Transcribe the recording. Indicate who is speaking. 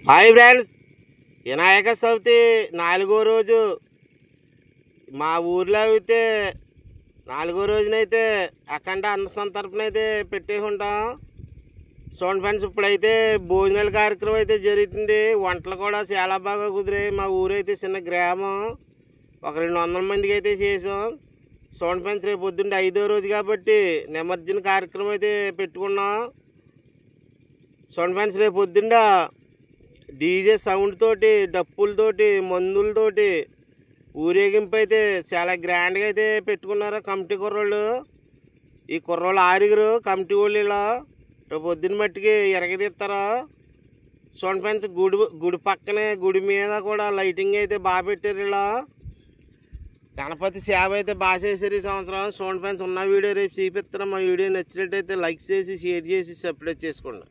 Speaker 1: Hi friends, Vinayaka Chavithi 4వ రోజు మా ఊర్లో అయితే 4వ రోజునైతే అఖండ అన్న సంతర్పణ అయితే పెట్టేసి ఉంటాం. చూడండి ఫ్రెండ్స్, ఇప్పుడైతే భోజనాల కార్యక్రమం అయితే జరుగుతుంది. వంటలు కూడా చాలా బాగా కుదిరాయి. మా ఊరైతే చిన్న గ్రామం, ఒక 200 మందికి అయితే చేసాం. చూడండి ఫ్రెండ్స్, రేపు పొద్దుంటే 5వ రోజు కాబట్టి నిమజ్జన కార్యక్రమం అయితే పెట్టుకున్నాం. చూడండి ఫ్రెండ్స్, రేపు పొద్దున్న డీజే సౌండ్ తోటి, డప్పులతోటి, మందులతోటి ఊరేగింపు అయితే చాలా గ్రాండ్గా అయితే పెట్టుకున్నారు కమిటీ కుర్రోళ్ళు. ఈ కుర్రోళ్ళు 6 కమిటీ వాళ్ళు ఇలా రేపు పొద్దున్న మట్టికి ఎరగదీస్తారు. చూడండి ఫ్రెండ్స్, గుడి పక్కనే గుడి మీద కూడా లైటింగ్ అయితే బాగా పెట్టారు. ఇలా గణపతి సేవ అయితే బాగా చేశారు ఈ సంవత్సరం. చూడండి ఫ్రెండ్స్, ఉన్న వీడియో రేపు చూపిస్తున్నాం. మా వీడియో నచ్చినట్టయితే లైక్ చేసి, షేర్ చేసి, సబ్స్క్రైబ్ చేసుకోండి.